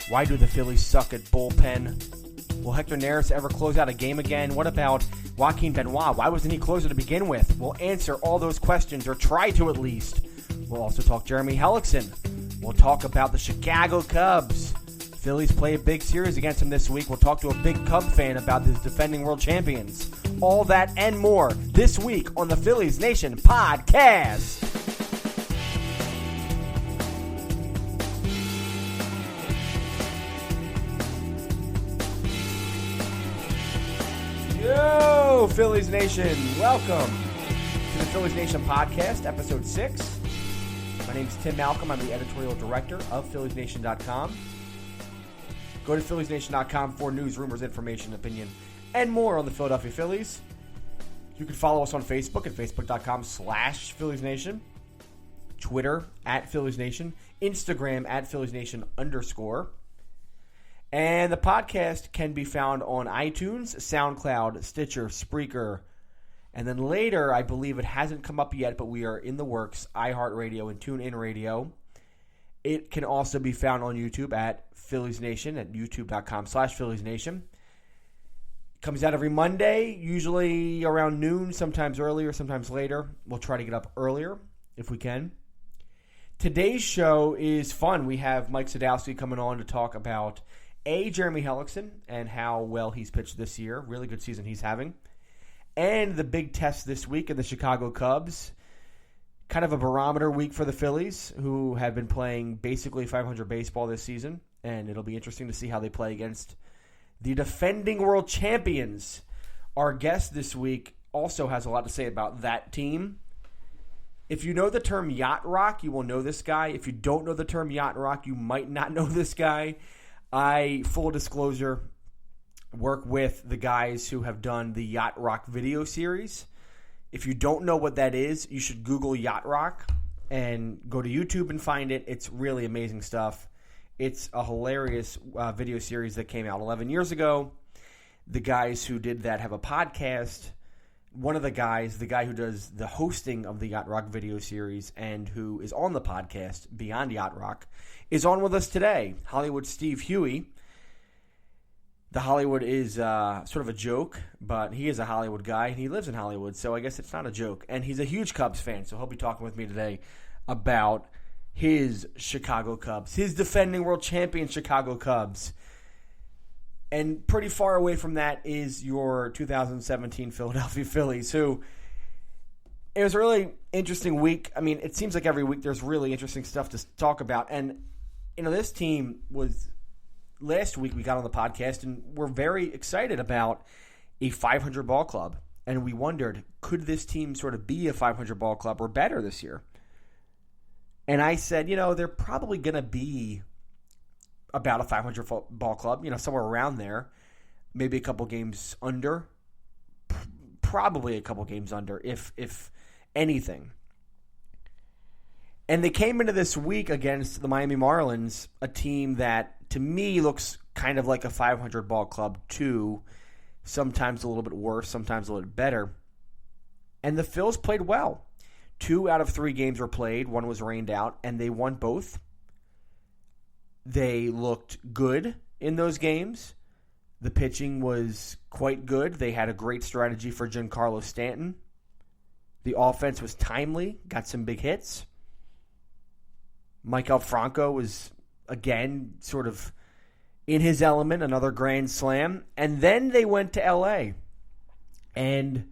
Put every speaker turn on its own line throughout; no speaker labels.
Why do the Phillies suck at bullpen? Will Hector Neris ever close out a game again? What about Joaquin Benoit? Why wasn't he closer to begin with? We'll answer all those questions, or try to at least. We'll also talk Jeremy Hellickson. We'll talk about the Chicago Cubs. Phillies play a big series against him this week. We'll talk to a big Cub fan about his defending world champions. All that and more this week on the Phillies Nation Podcast. Yo, Phillies Nation. Welcome to the Phillies Nation Podcast, Episode 6. My name is Tim Malcolm. I'm the editorial director of PhilliesNation.com. Go to PhilliesNation.com for news, rumors, information, opinion, and more on the Philadelphia Phillies. You can follow us on Facebook at Facebook.com/PhilliesNation, Twitter at PhilliesNation, Instagram at PhilliesNation_. And the podcast can be found on iTunes, SoundCloud, Stitcher, Spreaker, and then later, I believe it hasn't come up yet, but we are in the works, iHeartRadio and TuneIn Radio. It can also be found on YouTube at Phillies Nation at youtube.com/PhilliesNation. It comes out every Monday, usually around noon, sometimes earlier, sometimes later. We'll try to get up earlier if we can. Today's show is fun. We have Mike Sadowski coming on to talk about Jeremy Hellickson and how well he's pitched this year. Really good season he's having. And the big test this week in the Chicago Cubs. Kind of a barometer week for the Phillies, who have been playing basically .500 baseball this season. And it'll be interesting to see how they play against the defending world champions. Our guest this week also has a lot to say about that team. If you know the term Yacht Rock, you will know this guy. If you don't know the term Yacht Rock, you might not know this guy. Full disclosure, work with the guys who have done the Yacht Rock video series. If you don't know what that is, you should Google Yacht Rock and go to YouTube and find it. It's really amazing stuff. It's a hilarious video series that came out 11 years ago. The guys who did that have a podcast. One of the guys, the guy who does the hosting of the Yacht Rock video series and who is on the podcast, Beyond Yacht Rock, is on with us today. Hollywood Steve Huey. The Hollywood is sort of a joke, but he is a Hollywood guy, and he lives in Hollywood, so I guess it's not a joke. And he's a huge Cubs fan, so he'll be talking with me today about his Chicago Cubs, his defending world champion Chicago Cubs. And pretty far away from that is your 2017 Philadelphia Phillies, who it was a really interesting week. I mean, it seems like every week there's really interesting stuff to talk about. And, you know, this team was... Last week we got on the podcast and we're very excited about a .500 ball club. And we wondered, could this team sort of be a .500 ball club or better this year? And I said, you know, they're probably going to be about a .500 ball club, you know, somewhere around there. Maybe a couple games under. Probably a couple games under, if anything. And they came into this week against the Miami Marlins, a team that, to me, looks kind of like a .500 ball club, too. Sometimes a little bit worse, sometimes a little bit better. And the Phils played well. 2 out of 3 games were played. 1 was rained out, and they won both. They looked good in those games. The pitching was quite good. They had a great strategy for Giancarlo Stanton. The offense was timely, got some big hits. Maikel Franco was, again, sort of in his element, another grand slam. And then they went to L.A. And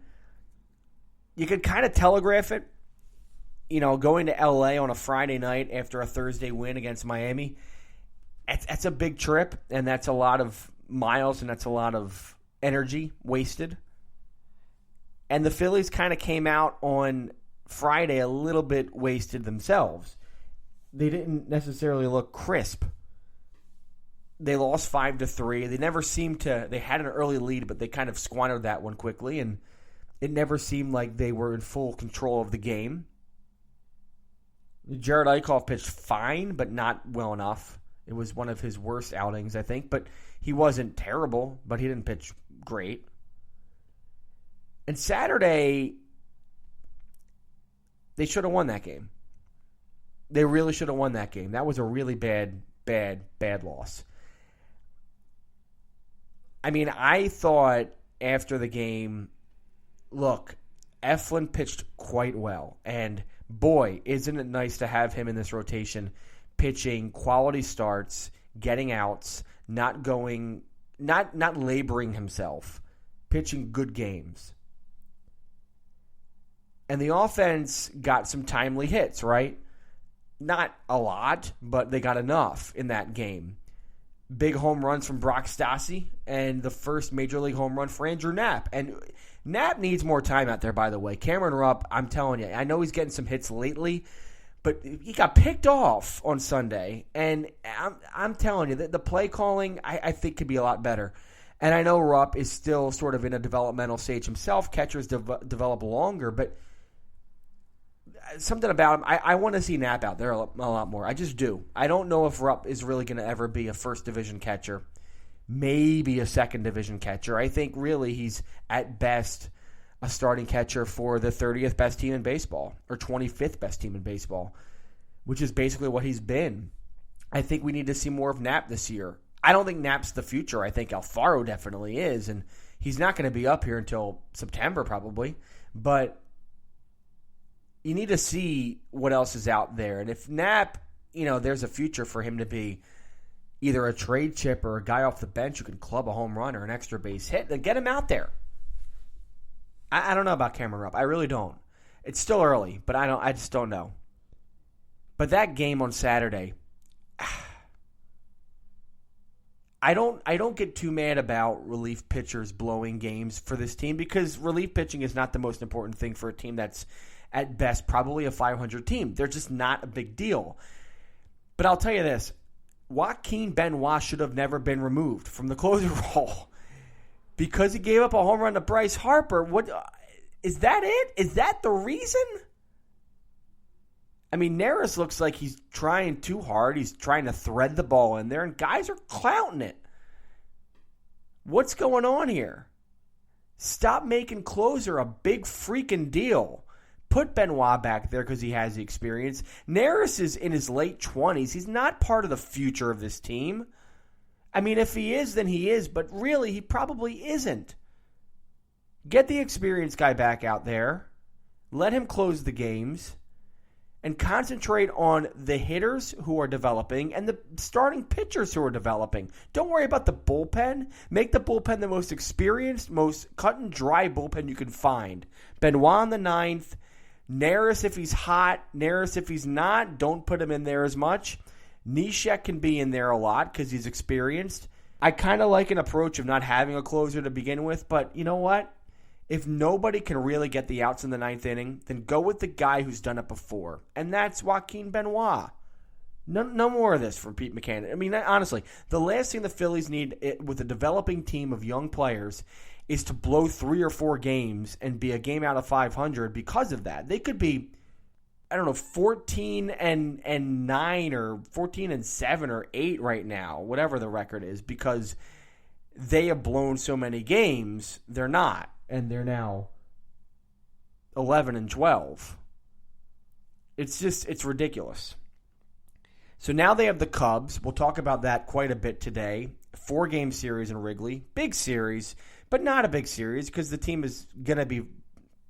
you could kind of telegraph it. You know, going to L.A. on a Friday night after a Thursday win against Miami, that's a big trip, and that's a lot of miles, and that's a lot of energy wasted. And the Phillies kind of came out on Friday a little bit wasted themselves. They didn't necessarily look crisp. They lost 5-3. They never seemed to. They had an early lead, but they kind of squandered that one quickly, and it never seemed like they were in full control of the game. Jared Eichhoff pitched fine, but not well enough. It was one of his worst outings, I think, but he wasn't terrible, but he didn't pitch great. And Saturday, they should have won that game. They really should have won that game. That was a really bad loss. I mean, I thought after the game, look, Eflin pitched quite well. And boy, isn't it nice to have him in this rotation, pitching quality starts, getting outs, not laboring himself, pitching good games. And the offense got some timely hits, right? Not a lot, but they got enough in that game. Big home runs from Brock Stassi and the first Major League home run for Andrew Knapp. And Knapp needs more time out there, by the way. Cameron Rupp, I'm telling you, I know he's getting some hits lately, but he got picked off on Sunday. And I'm telling you, the play calling, I think, could be a lot better. And I know Rupp is still sort of in a developmental stage himself. Catchers develop longer, but something about him, I want to see Knapp out there a lot more. I just do. I don't know if Rupp is really going to ever be a first division catcher, maybe a second division catcher. I think really he's at best a starting catcher for the 30th best team in baseball or 25th best team in baseball, which is basically what he's been. I think we need to see more of Knapp this year. I don't think Knapp's the future. I think Alfaro definitely is, and he's not going to be up here until September probably, but you need to see what else is out there. And if Knapp, there's a future for him to be either a trade chip or a guy off the bench who can club a home run or an extra base hit, then get him out there. I don't know about Cameron Rupp. I really don't. It's still early, but I just don't know. But that game on Saturday, I don't get too mad about relief pitchers blowing games for this team because relief pitching is not the most important thing for a team that's at best probably a 500 team. They're just not a big deal. But I'll tell you this, Joaquin Benoit should have never been removed from the closer role because he gave up a home run to Bryce Harper. What is that it? Is that the reason? I mean, Neris looks like he's trying too hard. He's trying to thread the ball in there, and guys are clouting it. What's going on here? Stop making closer a big freaking deal. Put Benoit back there because he has the experience. Neris is in his late 20s. He's not part of the future of this team. I mean, if he is, then he is, but really, he probably isn't. Get the experienced guy back out there. Let him close the games. And concentrate on the hitters who are developing and the starting pitchers who are developing. Don't worry about the bullpen. Make the bullpen the most experienced, most cut and dry bullpen you can find. Benoit in the ninth. Neris if he's hot. Neris if he's not. Don't put him in there as much. Neshek can be in there a lot because he's experienced. I kind of like an approach of not having a closer to begin with, but you know what? If nobody can really get the outs in the ninth inning, then go with the guy who's done it before. And that's Joaquin Benoit. No more of this from Pete McCann. I mean, honestly, the last thing the Phillies need with a developing team of young players is to blow 3 or 4 games and be a game out of 500 because of that. They could be, 14-9 or 14-7 or 8 right now, whatever the record is, because they have blown so many games. They're not. And they're now 11-12. It's ridiculous. So now they have the Cubs. We'll talk about that quite a bit today. 4-game series in Wrigley. Big series, but not a big series because the team is going to be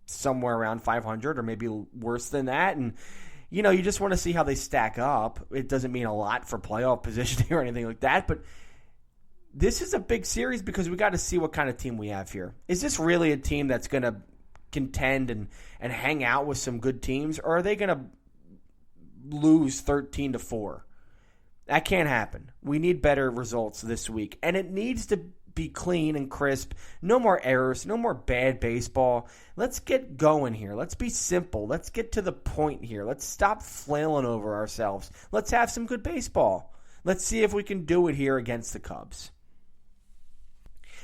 somewhere around 500 or maybe worse than that. And, you just want to see how they stack up. It doesn't mean a lot for playoff positioning or anything like that, but this is a big series because we got to see what kind of team we have here. Is this really a team that's going to contend and hang out with some good teams, or are they going to lose 13-4? That can't happen. We need better results this week, and it needs to be clean and crisp. No more errors, no more bad baseball. Let's get going here. Let's be simple. Let's get to the point here. Let's stop flailing over ourselves. Let's have some good baseball. Let's see if we can do it here against the Cubs.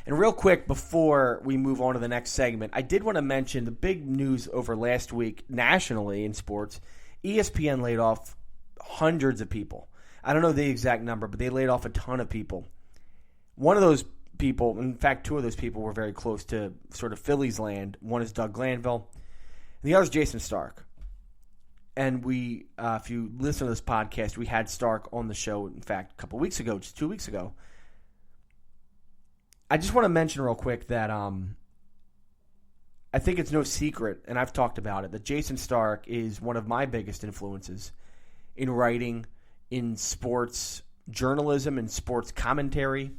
And real quick, before we move on to the next segment, I did want to mention the big news over last week nationally in sports. ESPN laid off hundreds of people. I don't know the exact number, but they laid off a ton of people. One of those people, in fact, 2 of those people were very close to sort of Phillies land. One is Doug Glanville, and the other is Jason Stark. And we, if you listen to this podcast, we had Stark on the show, in fact, a couple weeks ago, just 2 weeks ago. I just want to mention real quick that I think it's no secret, and I've talked about it, that Jason Stark is one of my biggest influences in writing, in sports journalism, and sports commentary.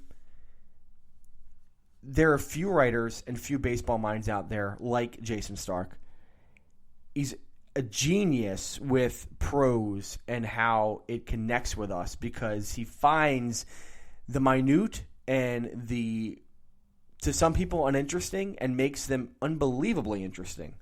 There are few writers and few baseball minds out there like Jason Stark. He's a genius with prose and how it connects with us because he finds the minute and the, to some people, uninteresting and makes them unbelievably interesting.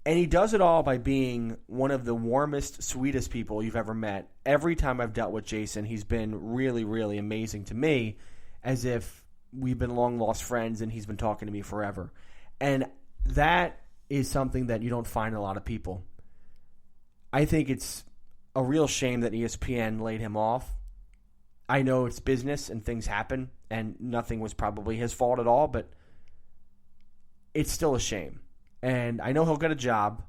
And he does it all by being one of the warmest, sweetest people you've ever met. Every time I've dealt with Jason, he's been really, really amazing to me, as if we've been long-lost friends and he's been talking to me forever. And that is something that you don't find in a lot of people. I think it's a real shame that ESPN laid him off. I know it's business and things happen, and nothing was probably his fault at all, but it's still a shame. And I know he'll get a job,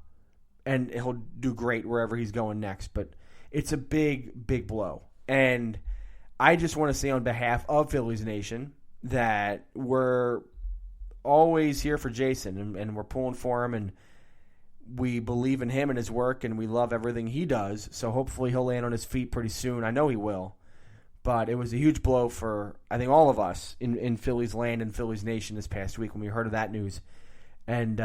and he'll do great wherever he's going next, but it's a big, big blow. And I just want to say on behalf of Phillies Nation that we're always here for Jason, and we're pulling for him, and we believe in him and his work, and we love everything he does. So hopefully he'll land on his feet pretty soon. I know he will. But it was a huge blow for, I think, all of us in Phillies land and Phillies Nation this past week when we heard of that news. And,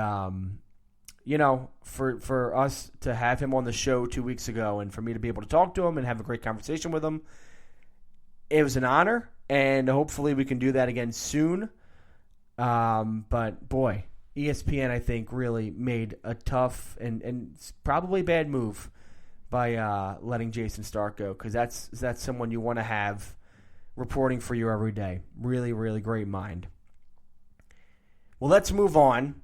for us to have him on the show 2 weeks ago and for me to be able to talk to him and have a great conversation with him, it was an honor, and hopefully we can do that again soon. But, boy, ESPN, I think, really made a tough and probably bad move by letting Jason Stark go, because that's someone you want to have reporting for you every day. Really, really great mind. Well, let's move on,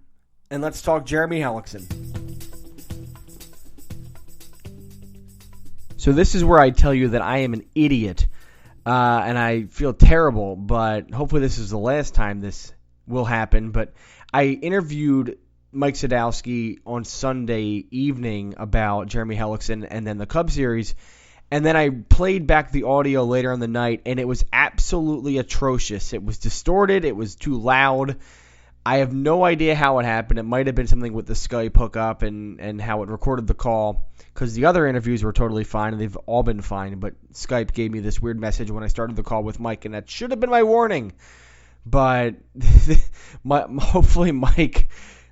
and let's talk Jeremy Hellickson. So this is where I tell you that I am an idiot, and I feel terrible, but hopefully this is the last time this will happen. But I interviewed Mike Sadowski on Sunday evening about Jeremy Hellickson and then the Cubs series, and then I played back the audio later in the night, and it was absolutely atrocious. It was distorted. It was too loud. I have no idea how it happened. It might have been something with the Skype hookup and how it recorded the call, because the other interviews were totally fine, and they've all been fine, but Skype gave me this weird message when I started the call with Mike, and that should have been my warning. But hopefully Mike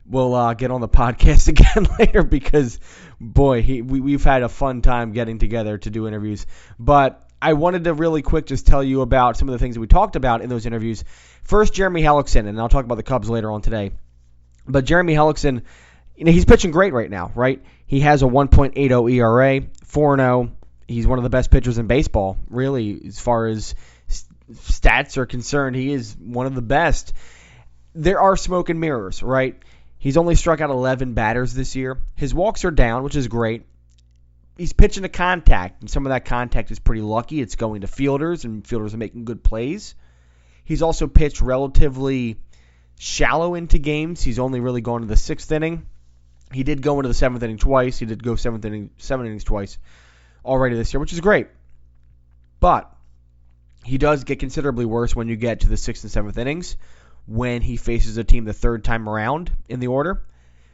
will get on the podcast again later, because, boy, we've had a fun time getting together to do interviews. But I wanted to really quick just tell you about some of the things that we talked about in those interviews. First, Jeremy Hellickson, and I'll talk about the Cubs later on today. But Jeremy Hellickson, he's pitching great right now, right? He has a 1.80 ERA, 4-0. He's one of the best pitchers in baseball, really, as far as stats are concerned. He is one of the best. There are smoke and mirrors, right? He's only struck out 11 batters this year. His walks are down, which is great. He's pitching to contact, and some of that contact is pretty lucky. It's going to fielders, and fielders are making good plays. He's also pitched relatively shallow into games. He's only really gone to the 6th inning. He did go into the 7th inning twice. He did go 7 innings twice already this year, which is great. But he does get considerably worse when you get to the 6th and 7th innings, when he faces a team the third time around in the order.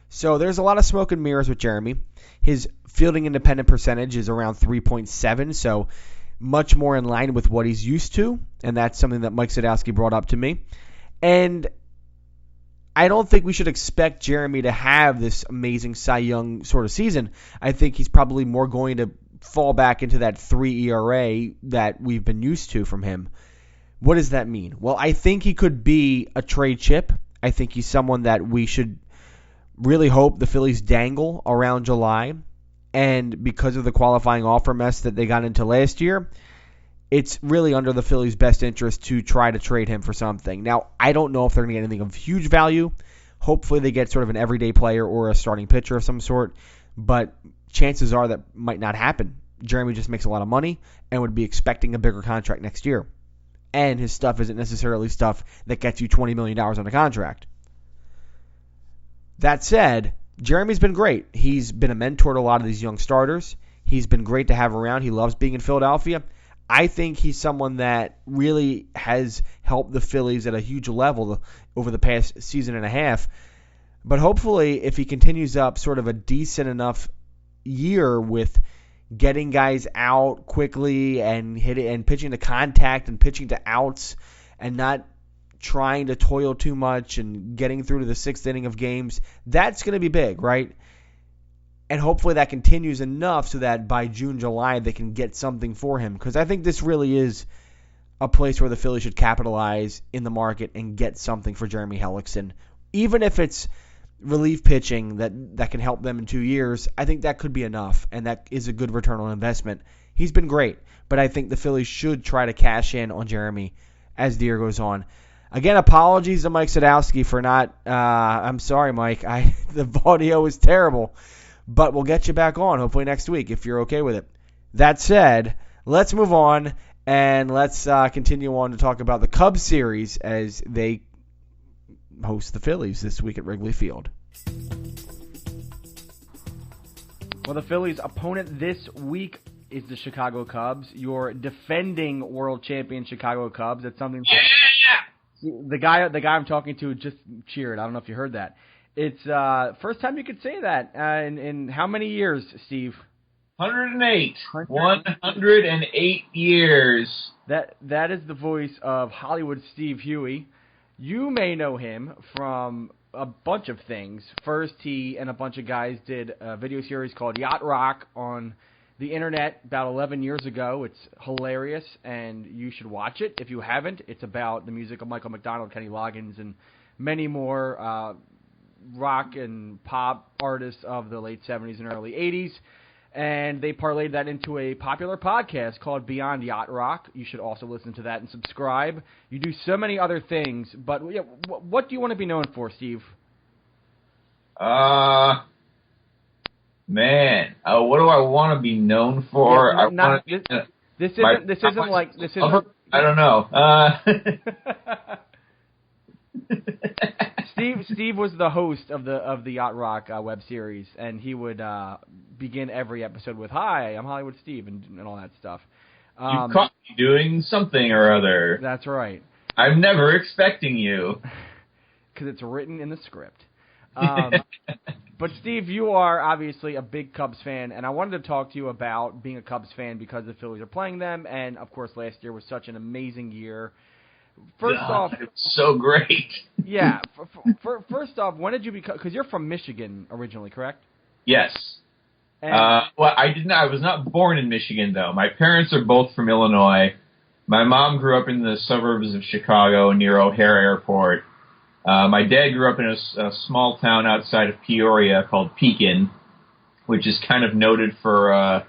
So there's a lot of smoke and mirrors with Jeremy. His fielding independent percentage is around 3.7, so much more in line with what he's used to, and that's something that Mike Sadowski brought up to me. And I don't think we should expect Jeremy to have this amazing Cy Young sort of season. I think he's probably more going to fall back into that 3 ERA that we've been used to from him. What does that mean? Well, I think he could be a trade chip. I think he's someone that we should really hope the Phillies dangle around July. And because of the qualifying offer mess that they got into last year, it's really under the Phillies' best interest to try to trade him for something. Now, I don't know if they're going to get anything of huge value. Hopefully they get sort of an everyday player or a starting pitcher of some sort. But chances are that might not happen. Jeremy just makes a lot of money and would be expecting a bigger contract next year. And his stuff isn't necessarily stuff that gets you $20 million on a contract. That said, Jeremy's been great. He's been a mentor to a lot of these young starters. He's been great to have around. He loves being in Philadelphia. I think he's someone that really has helped the Phillies at a huge level over the past season and a half. But hopefully, if he continues up sort of a decent enough year with getting guys out quickly and hitting and pitching to contact and pitching to outs and not trying to toil too much and getting through to the sixth inning of games, that's going to be big, right? And hopefully that continues enough so that by June, July, they can get something for him. Because I think this really is a place where the Phillies should capitalize in the market and get something for Jeremy Hellickson. Even if it's relief pitching that can help them in 2 years, I think that could be enough, and that is a good return on investment. He's been great, but I think the Phillies should try to cash in on Jeremy as the year goes on. Again, apologies to Mike Sadowski for not I'm sorry, Mike. The audio is terrible, but we'll get you back on hopefully next week if you're okay with it. That said, let's move on, and let's continue on to talk about the Cubs series as they host the Phillies this week at Wrigley Field. Well, the Phillies' opponent this week is the Chicago Cubs, your defending world champion Chicago Cubs. That's something. Yeah! The guy I'm talking to just cheered. I don't know if you heard that. It's first time you could say that in how many years, Steve?
108. 108 years.
That is the voice of Hollywood Steve Huey. You may know him from a bunch of things. First, he and a bunch of guys did a video series called Yacht Rock on the internet about 11 years ago. It's hilarious, and you should watch it. If you haven't, it's about the music of Michael McDonald, Kenny Loggins, and many more rock and pop artists of the late 70s and early 80s. And they parlayed that into a popular podcast called Beyond Yacht Rock. You should also listen to that and subscribe. You do so many other things, but yeah, what do you want to be known for, Steve?
Man, what do I want to be known for?
This isn't like.
I don't know.
Steve was the host of the Yacht Rock web series, and he would begin every episode with "Hi, I'm Hollywood Steve" and all that stuff.
You caught me doing something or other.
That's right.
I'm never expecting you.
Because it's written in the script. But Steve, you are obviously a big Cubs fan, and I wanted to talk to you about being a Cubs fan because the Phillies are playing them, and of course last year was such an amazing year. First off,
it's so great.
Yeah. First off, when did you become? Because you're from Michigan originally, correct?
Yes. Well, I did not. I was not born in Michigan, though. My parents are both from Illinois. My mom grew up in the suburbs of Chicago near O'Hare Airport. My dad grew up in a small town outside of Peoria called Pekin, which is kind of noted for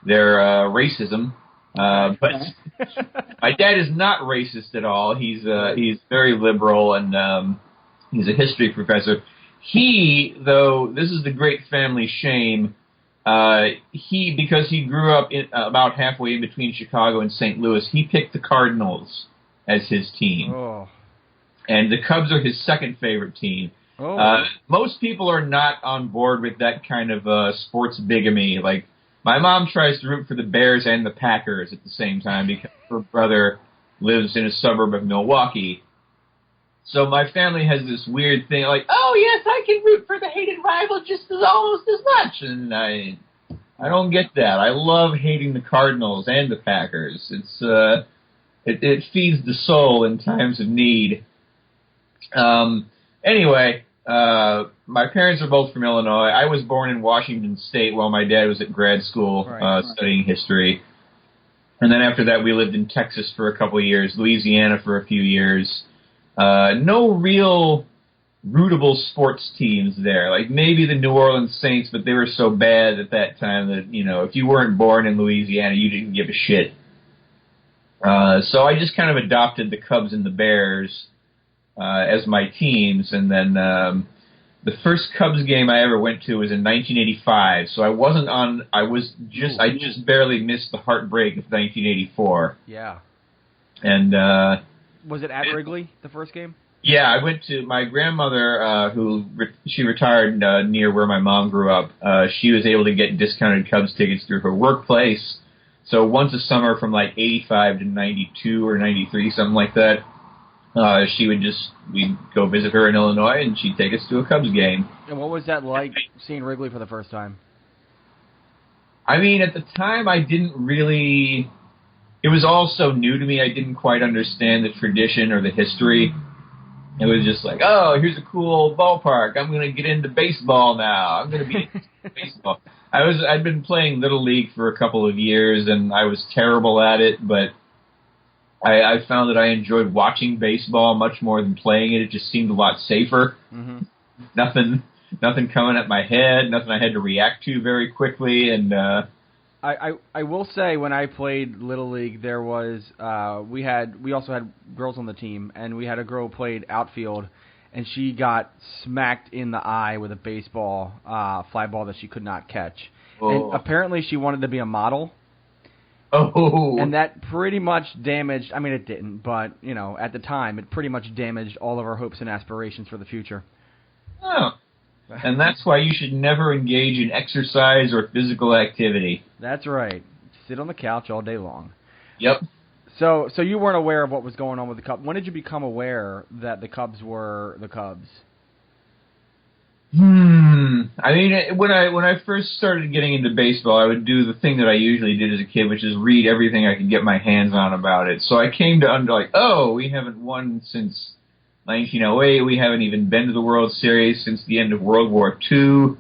their racism. But my dad is not racist at all. He's very liberal, and he's a history professor. Though, this is the great family shame. Because he grew up about halfway in between Chicago and St. Louis, he picked the Cardinals as his team.
Oh.
And the Cubs are his second favorite team.
Oh.
Most people are not on board with that kind of sports bigamy. Like, my mom tries to root for the Bears and the Packers at the same time because her brother lives in a suburb of Milwaukee. So my family has this weird thing like, oh, yes, I can root for the hated rival almost as much. And I don't get that. I love hating the Cardinals and the Packers. It feeds the soul in times of need. Anyway, my parents are both from Illinois. I was born in Washington State while my dad was at grad school studying history. And then after that, we lived in Texas for a couple of years, Louisiana for a few years. No real rootable sports teams there. Like maybe the New Orleans Saints, but they were so bad at that time that, if you weren't born in Louisiana, you didn't give a shit. So I just kind of adopted the Cubs and the Bears as my teams, and then the first Cubs game I ever went to was in 1985. So I just barely missed the heartbreak of 1984.
Yeah.
And
was it at Wrigley, the first game?
Yeah, I went to my grandmother, she retired near where my mom grew up. She was able to get discounted Cubs tickets through her workplace. So once a summer from like 85 to 92 or 93, something like that, we'd go visit her in Illinois, and she'd take us to a Cubs game.
And what was that like, seeing Wrigley for the first time?
I mean, at the time, I didn't really... It was all so new to me, I didn't quite understand the tradition or the history. It was just like, oh, here's a cool old ballpark. I'm going to get into baseball now. I'm going to be into baseball. I'd been playing Little League for a couple of years, and I was terrible at it, but I found that I enjoyed watching baseball much more than playing it. It just seemed a lot safer. Mm-hmm. Nothing coming at my head, nothing I had to react to very quickly, and
I will say, when I played Little League, there was we also had girls on the team, and we had a girl who played outfield, and she got smacked in the eye with a baseball fly ball that she could not catch. Oh. And apparently she wanted to be a model.
Oh.
And that pretty much damaged, I mean, it didn't, but, you know, at the time, it pretty much damaged all of our hopes and aspirations for the future.
Oh. And that's why you should never engage in exercise or physical activity.
That's right. Sit on the couch all day long.
Yep.
So you weren't aware of what was going on with the Cubs. When did you become aware that the Cubs were the Cubs?
I mean, when I first started getting into baseball, I would do the thing that I usually did as a kid, which is read everything I could get my hands on about it. So I came to we haven't won since 1908. We haven't even been to the World Series since the end of World War II.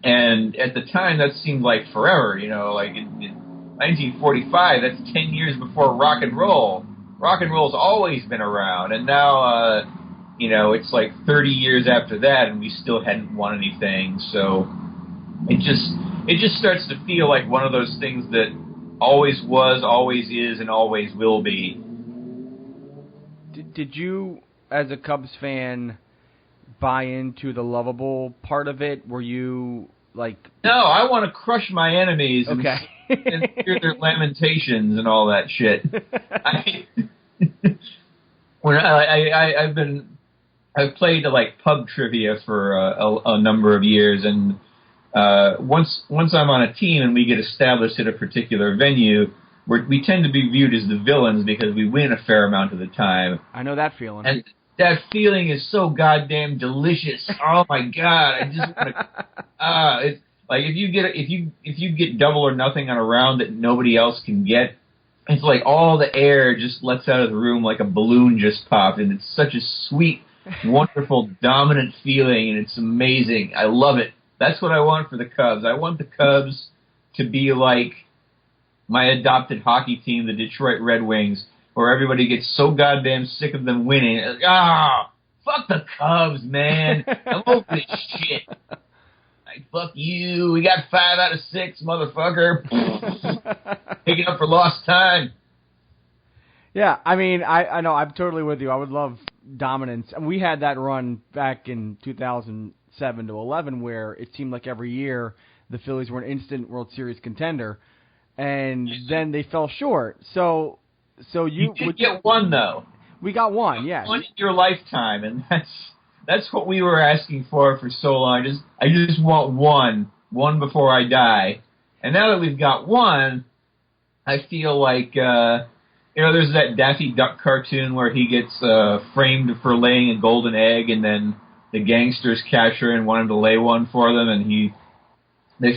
And at the time, that seemed like forever, you know, like in 1945, that's 10 years before rock and roll. Rock and roll's always been around, and now, you know, it's like 30 years after that, and we still hadn't won anything. So it just starts to feel like one of those things that always was, always is, and always will be.
Did you, as a Cubs fan, buy into the lovable part of it? Were you like...
No, I want to crush my enemies and hear their lamentations and all that shit. I've played like pub trivia for a number of years, and once I'm on a team and we get established at a particular venue, we tend to be viewed as the villains because we win a fair amount of the time.
I know that feeling.
And that feeling is so goddamn delicious. Oh my god! I just want to. It's like if you get double or nothing on a round that nobody else can get. It's like all the air just lets out of the room like a balloon just popped, and it's such a sweet, wonderful, dominant feeling, and it's amazing. I love it. That's what I want for the Cubs. I want the Cubs to be like my adopted hockey team, the Detroit Red Wings, where everybody gets so goddamn sick of them winning. Like, fuck the Cubs, man. I'm over this shit. Like, fuck you. We got 5 out of 6, motherfucker. Picking up for lost time.
Yeah, I mean, I know, I'm totally with you. I would love dominance. And we had that run back in 2007 to 11 where it seemed like every year the Phillies were an instant World Series contender, and then they fell short. So you
did get one, though.
We got one, yes.
One in your lifetime, and that's what we were asking for so long. I just want one before I die. And now that we've got one, I feel like, there's that Daffy Duck cartoon where he gets framed for laying a golden egg, and then the gangsters capture and want him to lay one for them, and they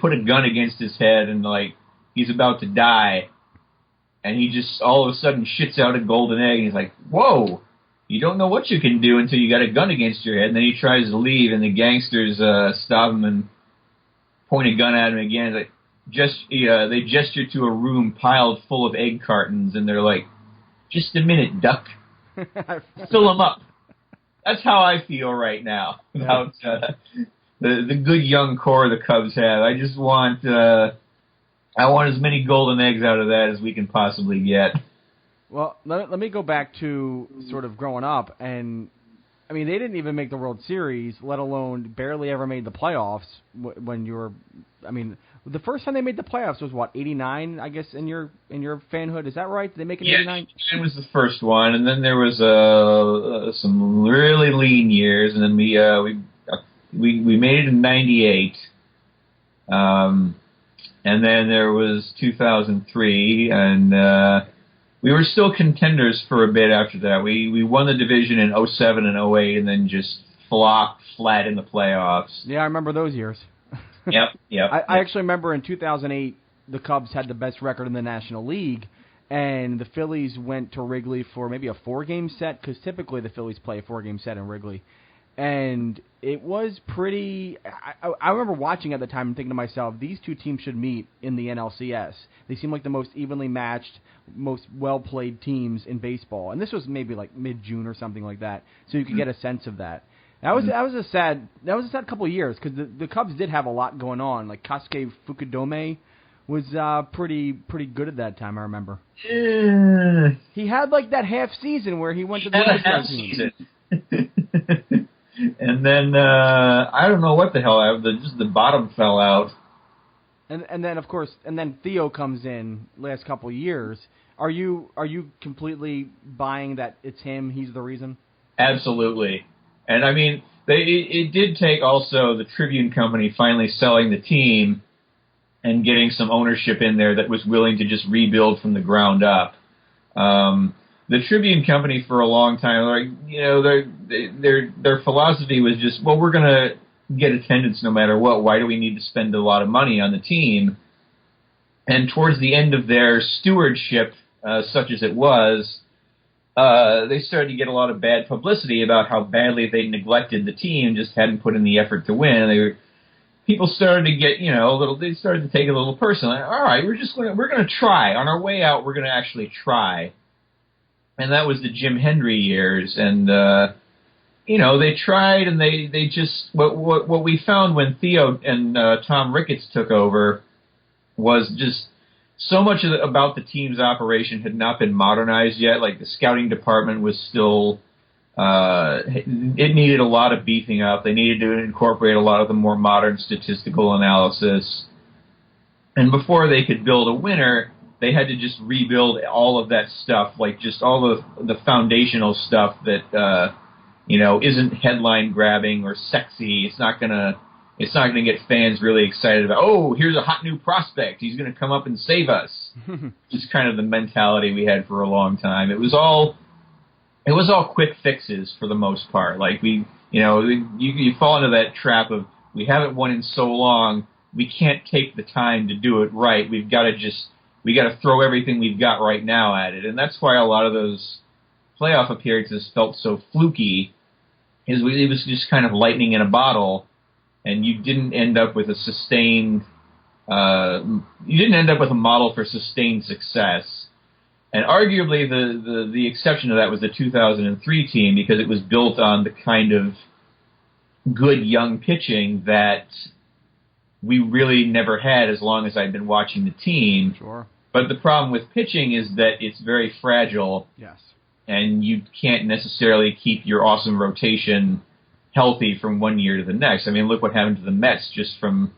put a gun against his head, and like he's about to die, and he just all of a sudden shits out a golden egg, and he's like, "Whoa! You don't know what you can do until you got a gun against your head." And then he tries to leave, and the gangsters stop him and point a gun at him again. It's like, they gesture to a room piled full of egg cartons, and they're like, "Just a minute, Duck. Fill them up." That's how I feel right now about the good young core the Cubs have. I just want as many golden eggs out of that as we can possibly get.
Well, let me go back to sort of growing up, and I mean, they didn't even make the World Series, let alone barely ever made the playoffs when you were, I mean, the first time they made the playoffs was what, 89, I guess, in your fanhood. Is that right? Did they make it 89?
Yeah, it was the first one, and then there was some really lean years, and then we made it in 98. And then there was 2003, and we were still contenders for a bit after that. We won the division in 07 and 08, and then just flopped flat in the playoffs.
Yeah, I remember those years.
Yep.
I actually remember in 2008, the Cubs had the best record in the National League, and the Phillies went to Wrigley for maybe a 4-game set, because typically the Phillies play a 4-game set in Wrigley. And it was pretty... I remember watching at the time and thinking to myself, these two teams should meet in the NLCS. They seem like the most evenly matched, most well-played teams in baseball. And this was maybe like mid-June or something like that, so you could get a sense of that. That was a sad couple of years, because the Cubs did have a lot going on. Like Kosuke Fukudome was pretty good at that time, I remember. He had like that half season where he went to the All-Star team.
And then I don't know what the hell, just the bottom fell out.
And then of course, Theo comes in last couple of years. Are you completely buying that it's him? He's the reason?
Absolutely. And I mean, it did take also the Tribune Company finally selling the team and getting some ownership in there that was willing to just rebuild from the ground up. The Tribune Company for a long time, their philosophy was just, well, we're going to get attendance no matter what. Why do we need to spend a lot of money on the team? And towards the end of their stewardship, such as it was, they started to get a lot of bad publicity about how badly they neglected the team, just hadn't put in the effort to win. People started to get, they started to take it a little personal. All right, we're going to try. On our way out, we're going to actually try. And that was the Jim Hendry years. And, they tried, and they just, what we found when Theo and Tom Ricketts took over was just so much about the team's operation had not been modernized yet. Like the scouting department was still, it needed a lot of beefing up. They needed to incorporate a lot of the more modern statistical analysis. And before they could build a winner, they had to just rebuild all of that stuff, like just all the foundational stuff that, isn't headline grabbing or sexy. It's not gonna get fans really excited about, oh, here's a hot new prospect. He's gonna come up and save us. Just kind of the mentality we had for a long time. It was all quick fixes for the most part. Like you fall into that trap of, we haven't won in so long, we can't take the time to do it right. We got to throw everything we've got right now at it. And that's why a lot of those playoff appearances felt so fluky, it was just kind of lightning in a bottle, and you didn't end up with a model for sustained success. And arguably the exception to that was the 2003 team, because it was built on the kind of good young pitching that we really never had as long as I'd been watching the team.
Sure. But
the problem with pitching is that it's very fragile.
Yes. And
you can't necessarily keep your awesome rotation healthy from one year to the next. I mean, look what happened to the Mets just from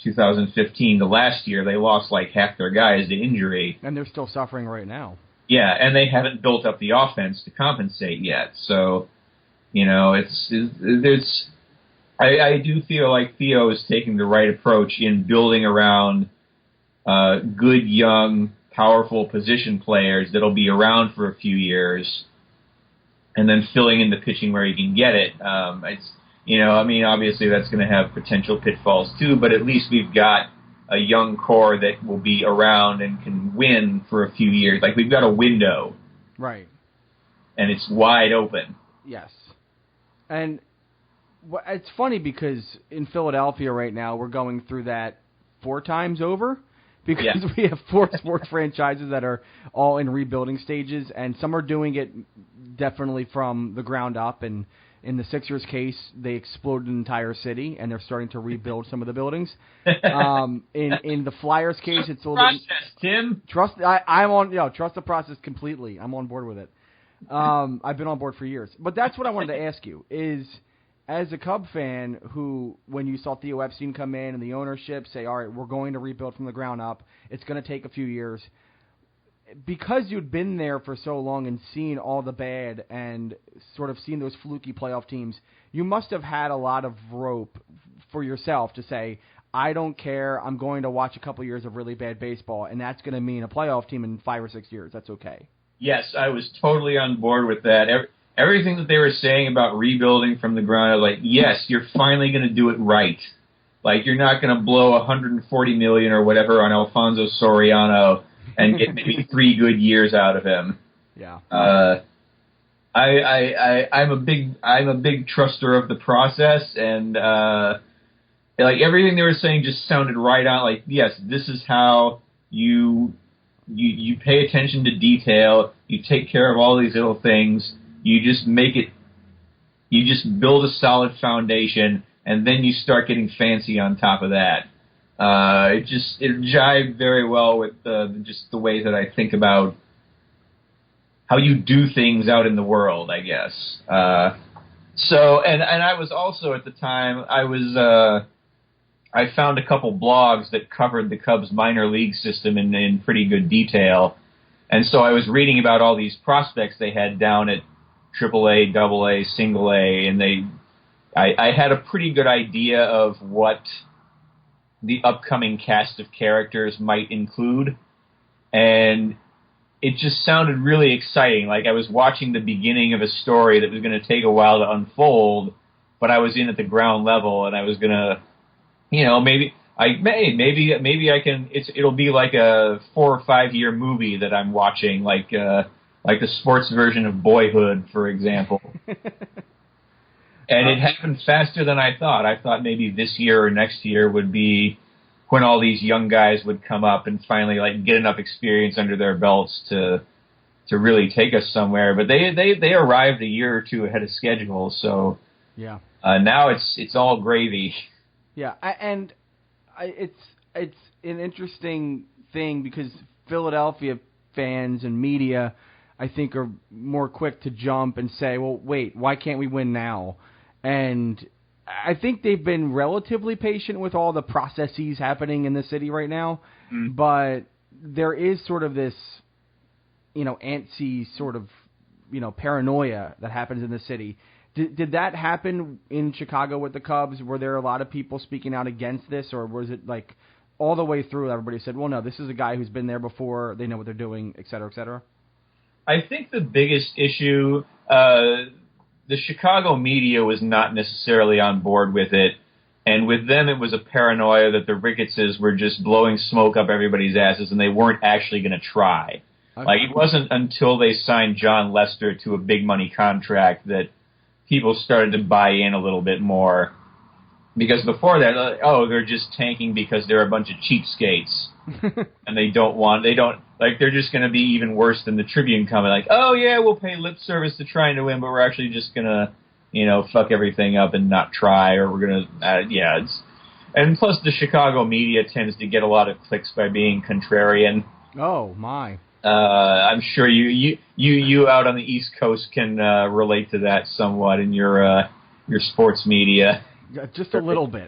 2015 to last year. They lost like half their guys to injury.
And they're still suffering right now.
Yeah, and they haven't built up the offense to compensate yet. So, I do feel like Theo is taking the right approach in building around good, young, powerful position players that'll be around for a few years, and then filling in the pitching where he can get it. Obviously that's going to have potential pitfalls too, but at least we've got a young core that will be around and can win for a few years. Like, we've got a window.
Right.
And it's wide open.
Yes. And it's funny because in Philadelphia right now, we're going through that 4 times over, because we have 4 sports franchises that are all in rebuilding stages, and some are doing it definitely from the ground up. And in the Sixers case, they exploded an entire city, and they're starting to rebuild some of the buildings. In the Flyers case, it's a little
process, Tim.
Trust the process completely. I'm on board with it. I've been on board for years. But that's what I wanted to ask you is, as a Cub fan who, when you saw Theo Epstein come in and the ownership say, all right, we're going to rebuild from the ground up, it's going to take a few years, because you'd been there for so long and seen all the bad and sort of seen those fluky playoff teams, you must have had a lot of rope for yourself to say, I don't care. I'm going to watch a couple years of really bad baseball, and that's going to mean a playoff team in 5 or 6 years. That's okay.
Yes, I was totally on board with that. Everything that they were saying about rebuilding from the ground, I was like, yes, you're finally going to do it right. Like, you're not going to blow $140 million or whatever on Alfonso Soriano and get maybe 3 good years out of him.
Yeah.
I'm a big truster of the process, and like everything they were saying just sounded right on. Like, yes, this is how you pay attention to detail. You take care of all these little things. You just build a solid foundation, and then you start getting fancy on top of that. It jived very well with just the way that I think about how you do things out in the world, I guess. So I was also at the time I found a couple blogs that covered the Cubs minor league system in pretty good detail, and so I was reading about all these prospects they had down at AAA, AA, Single A, and I had a pretty good idea of what the upcoming cast of characters might include, and it just sounded really exciting. Like I was watching the beginning of a story that was going to take a while to unfold, but I was in at the ground level, and I was going to, maybe I can. It'll be like a 4 or 5 year movie that I'm watching, like the sports version of Boyhood, for example. And it happened faster than I thought. I thought maybe this year or next year would be when all these young guys would come up and finally get enough experience under their belts to really take us somewhere. But they arrived a year or two ahead of schedule, so
yeah.
Now it's all gravy.
Yeah, it's an interesting thing because Philadelphia fans and media, I think, are more quick to jump and say, well, wait, why can't we win now? And I think they've been relatively patient with all the processes happening in the city right now, but there is sort of this, antsy sort of, paranoia that happens in the city. Did that happen in Chicago with the Cubs? Were there a lot of people speaking out against this, or was it like all the way through everybody said, well, no, this is a guy who's been there before, they know what they're doing, et cetera, et cetera?
I think the biggest issue, the Chicago media was not necessarily on board with it, and with them it was a paranoia that the Ricketses were just blowing smoke up everybody's asses and they weren't actually going to try. Okay. Like, it wasn't until they signed John Lester to a big money contract that people started to buy in a little bit more. Because before that, they're just tanking because they're a bunch of cheapskates. And they're just going to be even worse than the Tribune coming. Like, oh yeah, we'll pay lip service to trying to win, but we're actually just going to, fuck everything up and not try, or we're going to, and plus the Chicago media tends to get a lot of clicks by being contrarian.
Oh my.
I'm sure you out on the East Coast can relate to that somewhat in your sports media.
Just a little bit.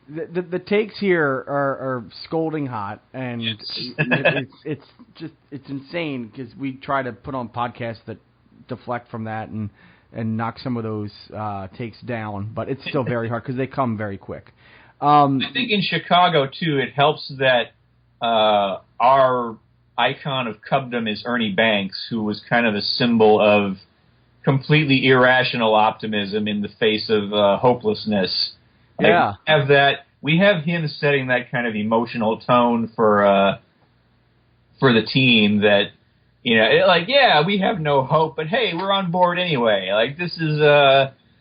The takes here are scolding hot, and it's insane because we try to put on podcasts that deflect from that and knock some of those takes down, but it's still very hard because they come very quick.
I think in Chicago too, it helps that our icon of Cubdom is Ernie Banks, who was kind of a symbol of completely irrational optimism in the face of hopelessness.
Yeah,
we have him setting that kind of emotional tone for the team that, we have no hope, but hey, we're on board anyway. Like, this is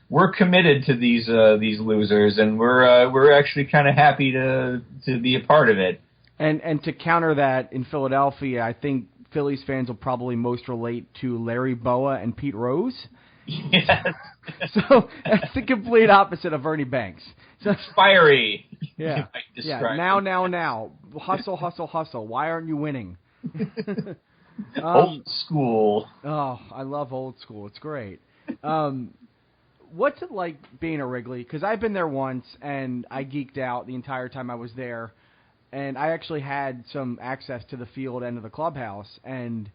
we're committed to these losers, and we're actually kind of happy to be a part of it.
And to counter that, in Philadelphia, I think Phillies fans will probably most relate to Larry Boa and Pete Rose.
Yes.
So that's the complete opposite of Ernie Banks. So,
fiery.
Yeah. Now. Hustle, hustle, hustle. Why aren't you winning?
Old school.
Oh, I love old school. It's great. What's it like being a Wrigley? Because I've been there once, and I geeked out the entire time I was there. And I actually had some access to the field and to the clubhouse. And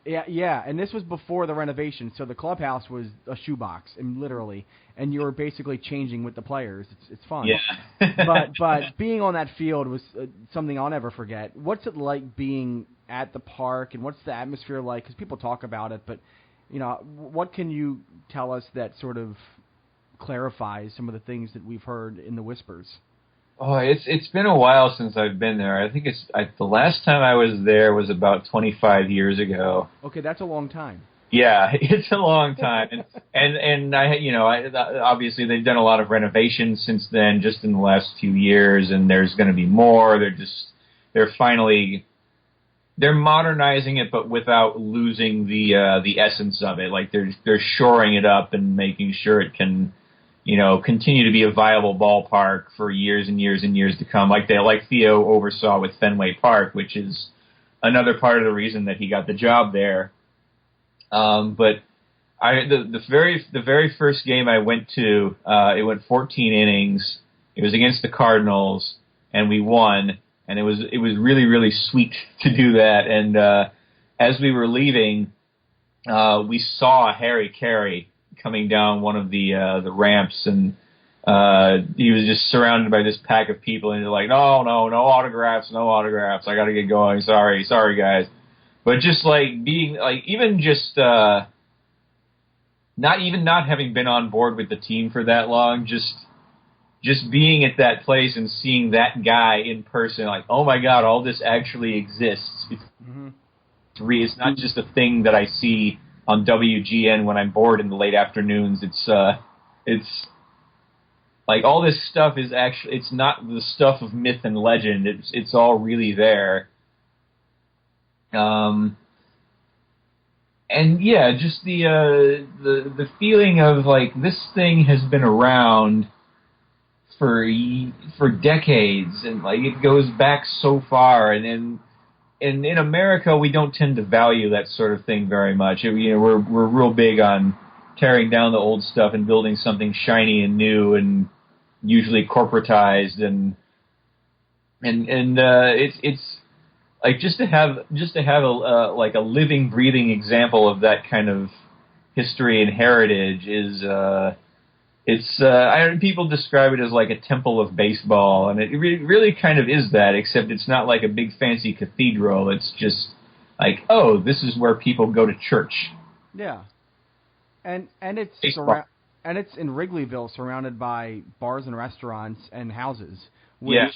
Yeah, and this was before the renovation, so the clubhouse was a shoebox, and literally, and you were basically changing with the players. It's fun.
Yeah.
but being on that field was something I'll never forget. What's it like being at the park, and what's the atmosphere like? Because people talk about it, but what can you tell us that sort of clarifies some of the things that we've heard in the whispers?
Oh, it's been a while since I've been there. I think the last time I was there was about 25 years ago.
Okay, that's a long time.
Yeah, it's a long time, and obviously they've done a lot of renovations since then, just in the last few years, and there's going to be more. They're modernizing it, but without losing the essence of it. Like they're shoring it up and making sure it can, continue to be a viable ballpark for years and years and years to come, like Theo oversaw with Fenway Park, which is another part of the reason that he got the job there. But the very first game I went to, it went 14 innings. It was against the Cardinals, and we won. And it was really, really sweet to do that. And as we were leaving, we saw Harry Carey coming down one of the ramps, and he was just surrounded by this pack of people, and they're like, no autographs, I got to get going. Sorry, guys. But just like being like, even just not having been on board with the team for that long, just being at that place and seeing that guy in person, like, oh my God, all this actually exists. It's not just a thing that I see on WGN when I'm bored in the late afternoons. It's like all this stuff is actually, it's not the stuff of myth and legend. It's all really there. And yeah, just the feeling of like this thing has been around for decades, and like it goes back so far, and in America we don't tend to value that sort of thing very much. We're real big on tearing down the old stuff and building something shiny and new and usually corporatized, and it's like just to have a living, breathing example of that kind of history and heritage is people describe it as like a temple of baseball, and it really kind of is that, except it's not like a big fancy cathedral. It's just like, oh, this is where people go to church.
Yeah, and it's and it's in Wrigleyville, surrounded by bars and restaurants and houses, which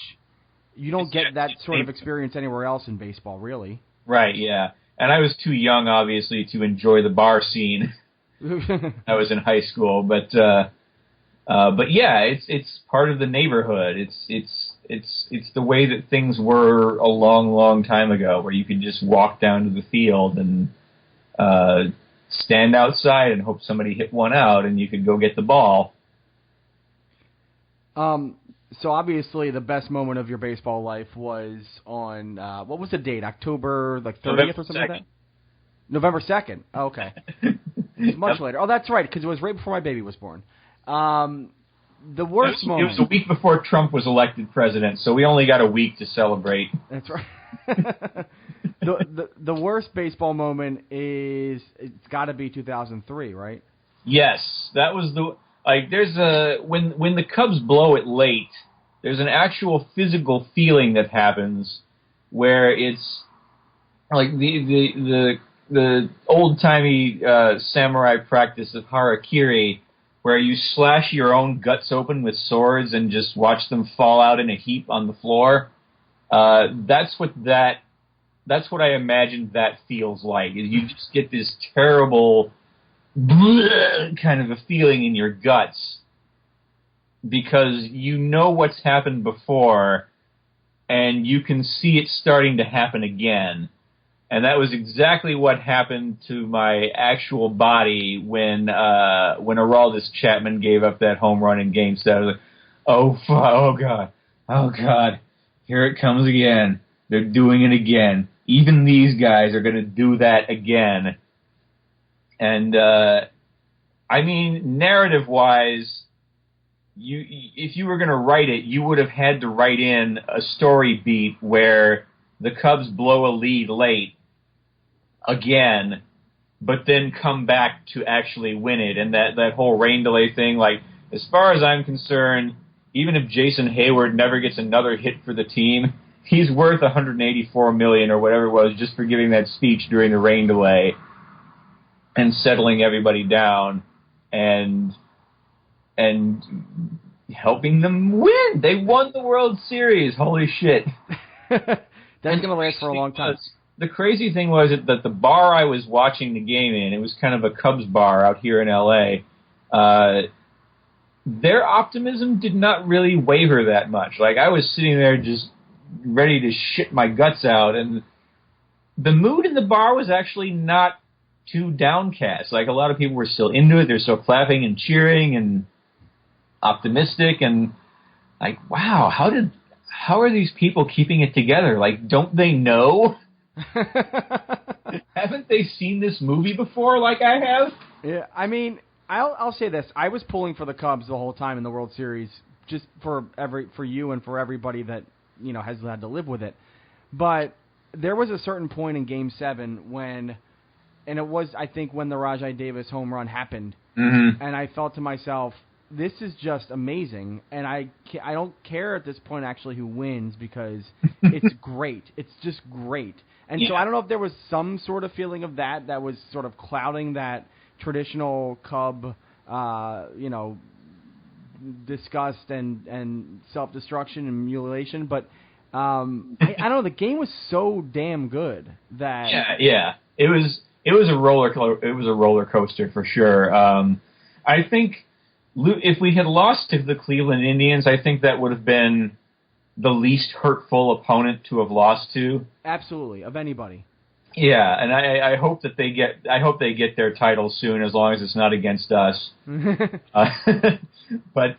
you don't get that sort of experience anywhere else in baseball, really. Right.
Yeah, and I was too young, obviously, to enjoy the bar scene. I was in high school, but yeah, it's part of the neighborhood. It's the way that things were a long, long time ago, where you could just walk down to the field and stand outside and hope somebody hit one out, and you could go get the ball.
So obviously, the best moment of your baseball life was on what was the date? October 30th or something like that. November 2nd. Oh, okay, it's much later. Oh, that's right, because it was right before my baby was born. The worst moment.
It was a week before Trump was elected president, so we only got a week to celebrate.
That's right. The worst baseball moment it's got to be 2003, right?
Yes, that was there's when the Cubs blow it late, there's an actual physical feeling that happens where it's like the old timey samurai practice of harakiri, where you slash your own guts open with swords and just watch them fall out in a heap on the floor. That's what I imagine that feels like. You just get this terrible kind of a feeling in your guts because you know what's happened before and you can see it starting to happen again. And that was exactly what happened to my actual body when Aroldis Chapman gave up that home run in Game 7. I was like, oh God, here it comes again. They're doing it again. Even these guys are going to do that again. And I mean, narrative-wise, if you were going to write it, you would have had to write in a story beat where the Cubs blow a lead late. again, but then come back to actually win it. And that whole rain delay thing, like, as far as I'm concerned, even if Jason Hayward never gets another hit for the team, he's worth $184 million or whatever it was just for giving that speech during the rain delay and settling everybody down and helping them win. They won the World Series. Holy shit.
That's going to last for a long time.
The crazy thing was that the bar I was watching the game in, it was kind of a Cubs bar out here in L.A., their optimism did not really waver that much. Like, I was sitting there just ready to shit my guts out, and the mood in the bar was actually not too downcast. Like, a lot of people were still into it. They're still clapping and cheering and optimistic, and like, wow, how are these people keeping it together? Like, don't they know? Haven't they seen this movie before like I have?
Yeah, I mean, I'll say this. I was pulling for the Cubs the whole time in the World Series, just for you and for everybody that, you know, has had to live with it. But there was a certain point in Game 7 when, and it was, I think, when the Rajai Davis home run happened, and I thought to myself, this is just amazing, and I don't care at this point actually who wins because it's great. It's just great. And so I don't know if there was some sort of feeling of that was sort of clouding that traditional Cub, disgust and self-destruction and mutilation. But I don't know. The game was so damn good that it was a roller coaster for sure. I think if we had lost to the Cleveland Indians, I think that would have been the least hurtful opponent to have lost to. Absolutely, of anybody. Yeah, and I hope that they get their title soon, as long as it's not against us. But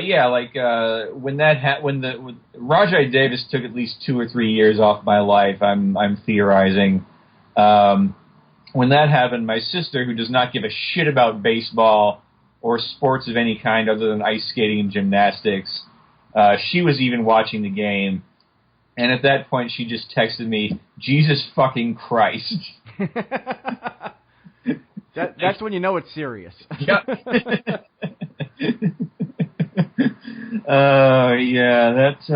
yeah, like when Rajai Davis took at least 2 or 3 years off my life, I'm theorizing. When that happened, my sister, who does not give a shit about baseball or sports of any kind other than ice skating and gymnastics, she was even watching the game. And at that point, she just texted me, "Jesus fucking Christ." That's when you know it's serious. Yep. Yeah, that's...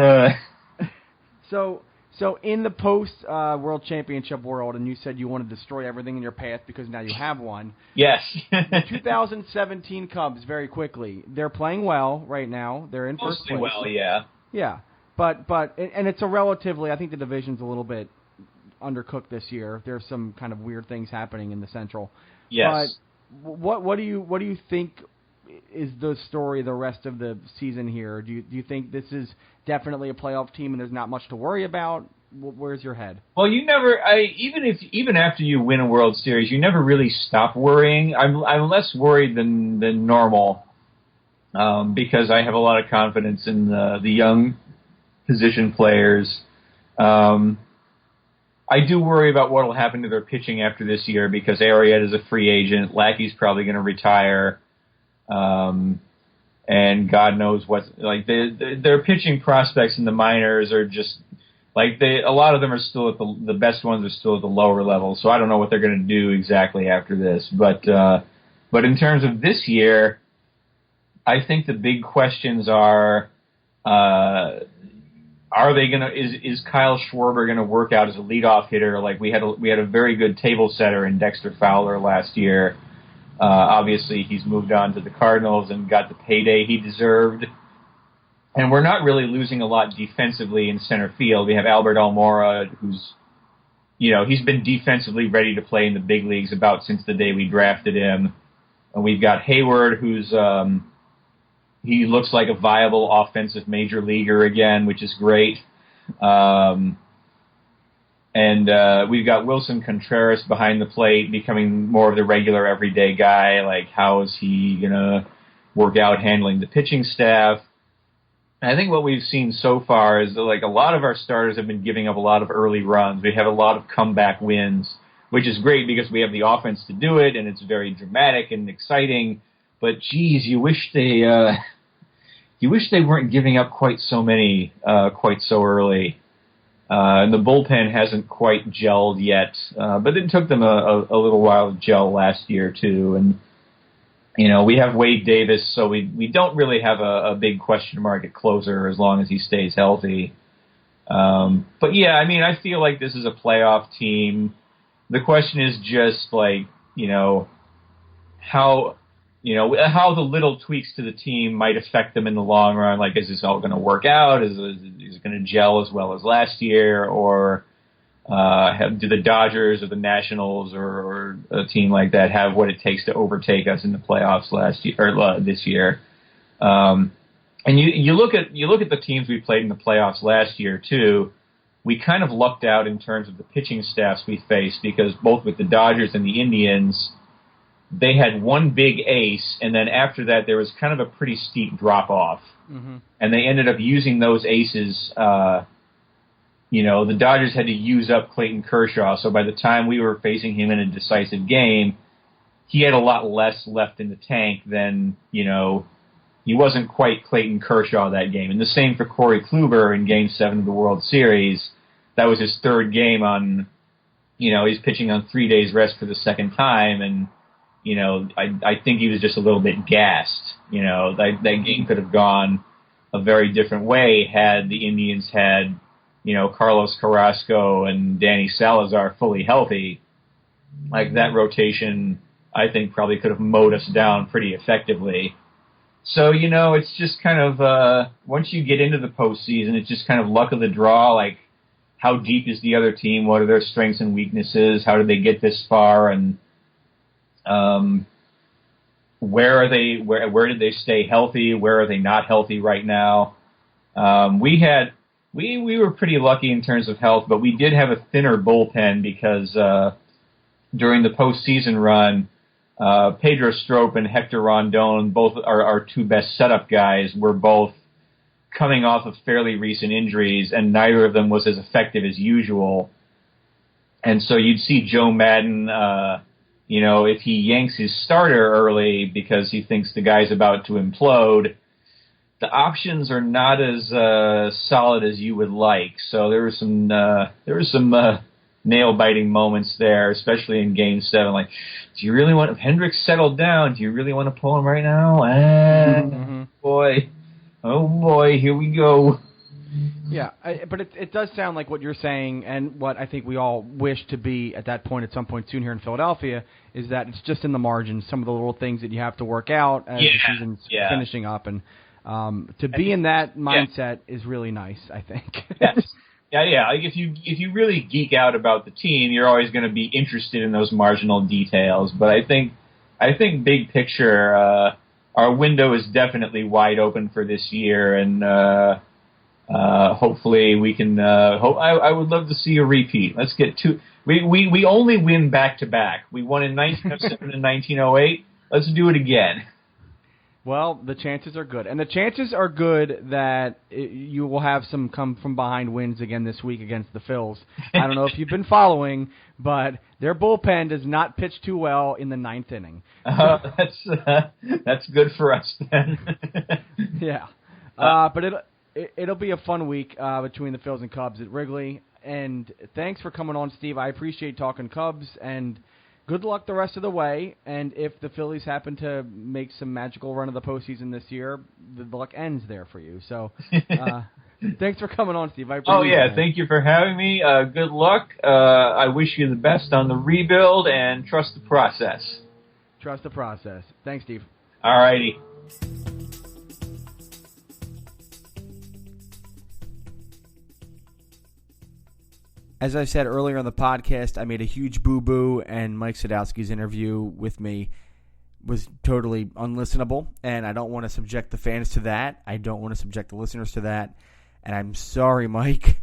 So in the post-World Championship world, and you said you want to destroy everything in your path because now you have one. Yes. The 2017 Cubs, very quickly, they're playing well right now. They're in first place. Mostly well, yeah. Yeah. But it's a relatively, I think the division's a little bit undercooked this year. There's some kind of weird things happening in the Central. Yes. But what do you think is the story the rest of the season here? Do you think this is definitely a playoff team and there's not much to worry about? Where's your head? Well, even after you win a World Series, you never really stop worrying. I'm less worried than normal because I have a lot of confidence in the young position players. I do worry about what will happen to their pitching after this year because Arrieta's a free agent. Lackey's probably going to retire. And God knows what, like, their pitching prospects in the minors are just, like, a lot of them are still at the best ones are still at the lower level, so I don't know what they're going to do exactly after this. But in terms of this year, I think the big questions are they going to, is Kyle Schwarber going to work out as a leadoff hitter? Like, we had a very good table setter in Dexter Fowler last year. Obviously, he's moved on to the Cardinals and got the payday he deserved. And we're not really losing a lot defensively in center field. We have Albert Almora, who's, he's been defensively ready to play in the big leagues about since the day we drafted him. And we've got Hayward, who's he looks like a viable offensive major leaguer again, which is great. And we've got Wilson Contreras behind the plate, becoming more of the regular everyday guy. Like, how is he going to work out handling the pitching staff? And I think what we've seen so far is that, like, a lot of our starters have been giving up a lot of early runs. We have a lot of comeback wins, which is great because we have the offense to do it, and it's very dramatic and exciting. But, geez, you wish they weren't giving up quite so many quite so early.
The bullpen hasn't quite gelled yet, but it took them a little while to gel last year too. And we have Wade Davis, so we don't really have a big question mark at closer as long as he stays healthy. But yeah, I mean, I feel like this is a playoff team. The question is just like, how the little tweaks to the team might affect them in the long run. Like, is this all going to work out? Is it going to gel as well as last year? Or do the Dodgers or the Nationals or a team like that have what it takes to overtake us in the playoffs last year or this year? And you look at the teams we played in the playoffs last year too. We kind of lucked out in terms of the pitching staffs we faced, because both with the Dodgers and the Indians, they had one big ace, and then after that there was kind of a pretty steep drop-off. Mm-hmm. And they ended up using those aces. The Dodgers had to use up Clayton Kershaw, so by the time we were facing him in a decisive game, he had a lot less left in the tank than, he wasn't quite Clayton Kershaw that game. And the same for Corey Kluber in Game 7 of the World Series. That was his third game on, he's pitching on 3 days rest for the second time, and I think he was just a little bit gassed. That game could have gone a very different way had the Indians had, Carlos Carrasco and Danny Salazar fully healthy. Like, that rotation, I think, probably could have mowed us down pretty effectively. So, it's just kind of, once you get into the postseason, it's just kind of luck of the draw. Like, how deep is the other team? What are their strengths and weaknesses? How did they get this far? And where are they? Where did they stay healthy? Where are they not healthy right now? We were pretty lucky in terms of health, but we did have a thinner bullpen because during the postseason run, Pedro Strop and Hector Rondon, both our two best setup guys, were both coming off of fairly recent injuries, and neither of them was as effective as usual. And so you'd see Joe Madden, if he yanks his starter early because he thinks the guy's about to implode, the options are not as solid as you would like. So there were some nail-biting moments there, especially in Game 7. Like, do you really want, if Hendricks settled down, do you really want to pull him right now? Mm-hmm. Oh boy, here we go.
Yeah, but it does sound like what you're saying, and what I think we all wish to be at that point at some point soon here in Philadelphia, is that it's just in the margins, some of the little things that you have to work out as the season's finishing up, and to be in that mindset is really nice, I think.
Yes. Yeah. Like, if you really geek out about the team, you're always going to be interested in those marginal details. But I think big picture, our window is definitely wide open for this year, and hopefully we can. I would love to see a repeat. Let's get two. We only win back to back. We won in 1907 and 1908. Let's do it again.
Well, the chances are good. And the chances are good that you will have some come-from-behind wins again this week against the Phils. I don't know if you've been following, but their bullpen does not pitch too well in the ninth inning.
That's good for us then.
Yeah. But it'll be a fun week between the Phils and Cubs at Wrigley. And thanks for coming on, Steve. I appreciate talking Cubs, and good luck the rest of the way, and if the Phillies happen to make some magical run of the postseason this year, the luck ends there for you. So thanks for coming on, Steve. I appreciate it.
Thank you for having me. Good luck. I wish you the best on the rebuild, and trust the process.
Trust the process. Thanks, Steve.
All righty.
As I said earlier on the podcast, I made a huge boo-boo, and Mike Sadowski's interview with me was totally unlistenable, and I don't want to subject the fans to that. I don't want to subject the listeners to that, and I'm sorry, Mike.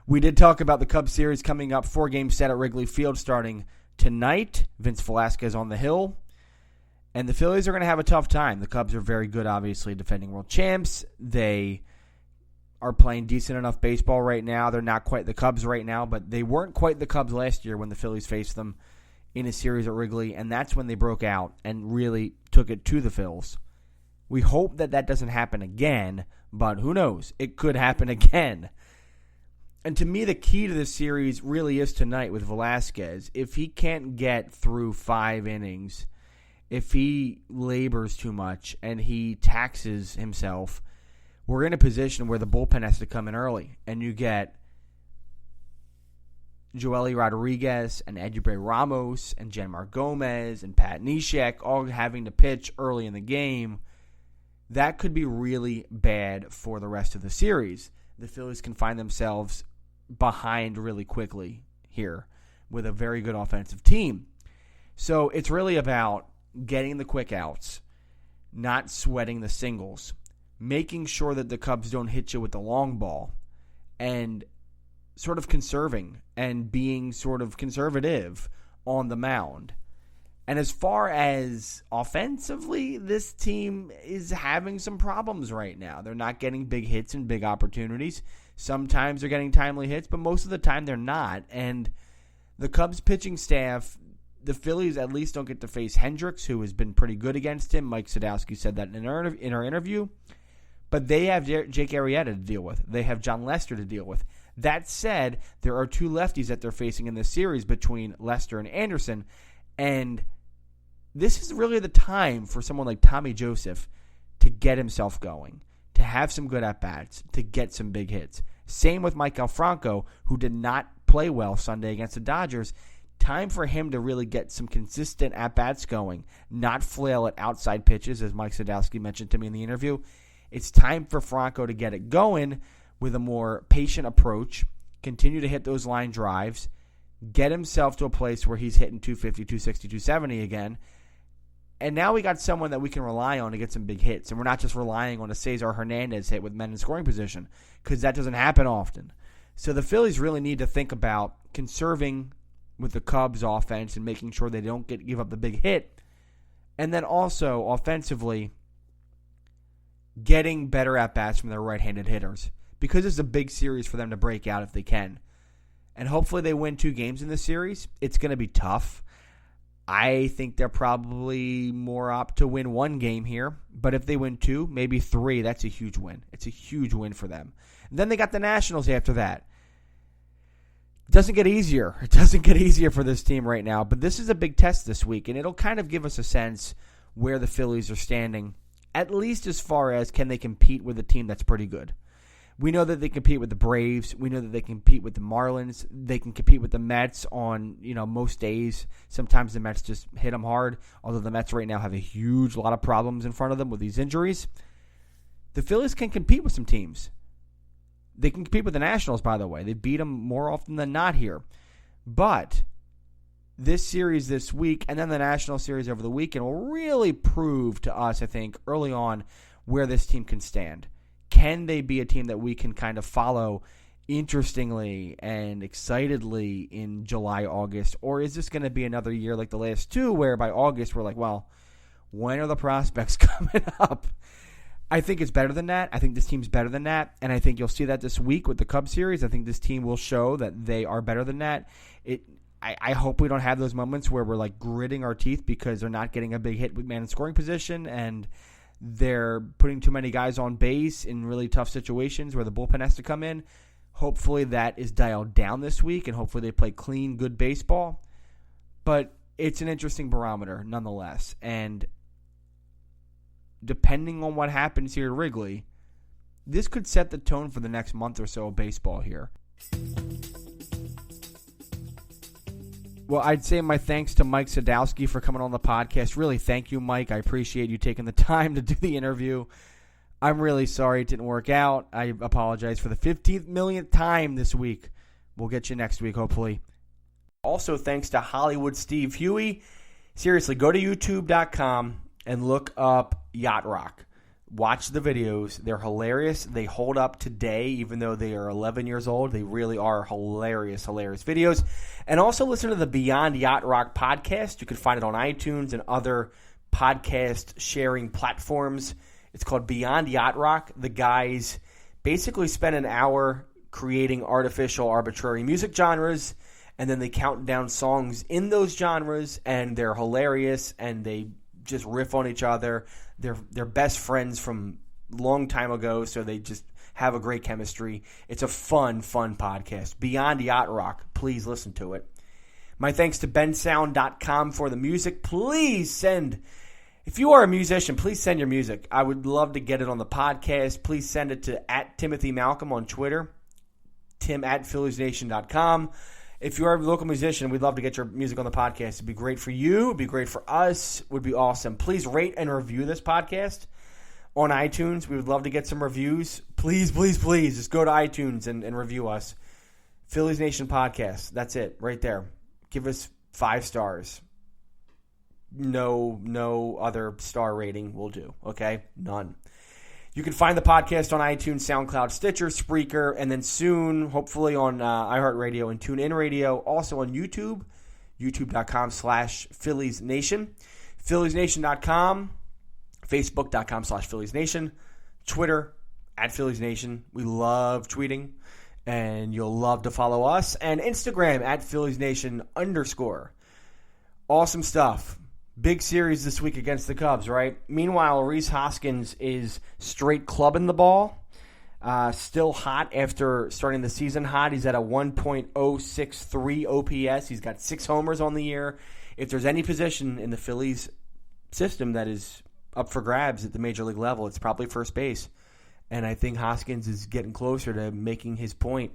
We did talk about the Cubs series coming up, 4-game set at Wrigley Field starting tonight. Vince Velasquez on the hill, and the Phillies are going to have a tough time. The Cubs are very good, obviously, defending world champs. They are playing decent enough baseball right now. They're not quite the Cubs right now, but they weren't quite the Cubs last year when the Phillies faced them in a series at Wrigley, and that's when they broke out and really took it to the Phils. We hope that doesn't happen again, but who knows? It could happen again. And to me, the key to this series really is tonight with Velasquez. If he can't get through 5 innings, if he labors too much and he taxes himself, we're in a position where the bullpen has to come in early. And you get Joely Rodriguez and Eduardo Ramos and Janmar Gomez and Pat Neshek all having to pitch early in the game. That could be really bad for the rest of the series. The Phillies can find themselves behind really quickly here with a very good offensive team. So it's really about getting the quick outs, not sweating the singles, making sure that the Cubs don't hit you with the long ball, and sort of conserving and being sort of conservative on the mound. And as far as offensively, this team is having some problems right now. They're not getting big hits and big opportunities. Sometimes they're getting timely hits, but most of the time they're not. And the Cubs pitching staff, the Phillies at least don't get to face Hendricks, who has been pretty good against him. Mike Sadowski said that in our interview. But they have Jake Arrieta to deal with. They have John Lester to deal with. That said, there are 2 lefties that they're facing in this series between Lester and Anderson. And this is really the time for someone like Tommy Joseph to get himself going, to have some good at-bats, to get some big hits. Same with Mike Franco, who did not play well Sunday against the Dodgers. Time for him to really get some consistent at-bats going, not flail at outside pitches, as Mike Sadowski mentioned to me in the interview. It's time for Franco to get it going with a more patient approach, continue to hit those line drives, get himself to a place where he's hitting 250, 260, 270 again. And now we got someone that we can rely on to get some big hits. And we're not just relying on a Cesar Hernandez hit with men in scoring position, because that doesn't happen often. So the Phillies really need to think about conserving with the Cubs offense and making sure they don't give up the big hit. And then also offensively, getting better at-bats from their right-handed hitters, because it's a big series for them to break out if they can. And hopefully they win 2 games in this series. It's going to be tough. I think they're probably more apt to win 1 game here. But if they win 2, maybe 3, that's a huge win. It's a huge win for them. And then they got the Nationals after that. It doesn't get easier. It doesn't get easier for this team right now. But this is a big test this week, and it'll kind of give us a sense where the Phillies are standing, at least as far as can they compete with a team that's pretty good. We know that they compete with the Braves. We know that they compete with the Marlins. They can compete with the Mets on, most days. Sometimes the Mets just hit them hard, although the Mets right now have a huge lot of problems in front of them with these injuries. The Phillies can compete with some teams. They can compete with the Nationals, by the way. They beat them more often than not here. But this series this week and then the National Series over the weekend will really prove to us, I think, early on where this team can stand. Can they be a team that we can kind of follow interestingly and excitedly in July, August? Or is this going to be another year like the last 2 where by August we're like, well, when are the prospects coming up? I think it's better than that. I think this team's better than that. And I think you'll see that this week with the Cubs series. I think this team will show that they are better than that. I hope we don't have those moments where we're like gritting our teeth because they're not getting a big hit with man in scoring position and they're putting too many guys on base in really tough situations where the bullpen has to come in. Hopefully that is dialed down this week, and hopefully they play clean, good baseball. But it's an interesting barometer nonetheless. And depending on what happens here at Wrigley, this could set the tone for the next month or so of baseball here. Well, I'd say my thanks to Mike Sadowski for coming on the podcast. Really, thank you, Mike. I appreciate you taking the time to do the interview. I'm really sorry it didn't work out. I apologize for the 15th millionth time this week. We'll get you next week, hopefully. Also, thanks to Hollywood Steve Huey. Seriously, go to youtube.com and look up Yacht Rock. Watch the videos. They're hilarious. They hold up today, even though they are 11 years old. They really are hilarious videos. And also listen to the Beyond Yacht Rock podcast. You can find it on iTunes and other podcast sharing platforms. It's called Beyond Yacht Rock. The guys basically spend an hour creating artificial, arbitrary music genres, and then they count down songs in those genres, and they're hilarious, and they just riff on each other. They're best friends from a long time ago, so they just have a great chemistry. It's a fun podcast. Beyond Yacht Rock. Please listen to it. My thanks to bensound.com for the music. Please send, if you are a musician, please send your music. I would love to get it on the podcast. Please send it to @TimothyMalcolm on Twitter, tim@philliesnation.com. If you are a local musician, we'd love to get your music on the podcast. It'd be great for you. It'd be great for us. It would be awesome. Please rate and review this podcast on iTunes. We would love to get some reviews. Please, please, please, just go to iTunes and review us. Phillies Nation Podcast. That's it, right there. Give us 5 stars. No other star rating will do, okay? None. You can find the podcast on iTunes, SoundCloud, Stitcher, Spreaker, and then soon, hopefully, on iHeartRadio and TuneIn Radio. Also on YouTube, youtube.com/Phillies Nation, PhilliesNation.com, Facebook.com/Phillies Nation, Twitter @Phillies Nation. We love tweeting, and you'll love to follow us, and Instagram @Phillies Nation _ Awesome stuff. Big series this week against the Cubs, right? Meanwhile, Rhys Hoskins is straight clubbing the ball. Still hot after starting the season hot. He's at a 1.063 OPS. He's got 6 homers on the year. If there's any position in the Phillies system that is up for grabs at the major league level, it's probably first base. And I think Hoskins is getting closer to making his point.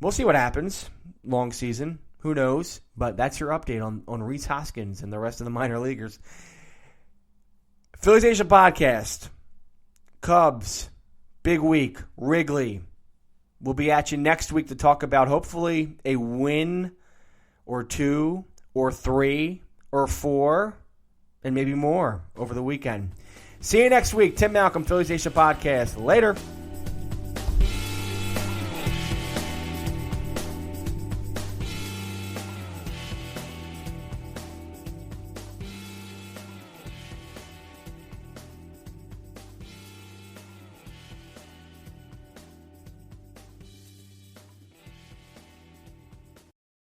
We'll see what happens. Long season. Who knows? But that's your update on Rhys Hoskins and the rest of the minor leaguers. Phillies Nation Podcast. Cubs. Big week. Wrigley. We'll be at you next week to talk about hopefully a win or 2 or 3 or 4 and maybe more over the weekend. See you next week. Tim Malcolm, Phillies Nation Podcast. Later.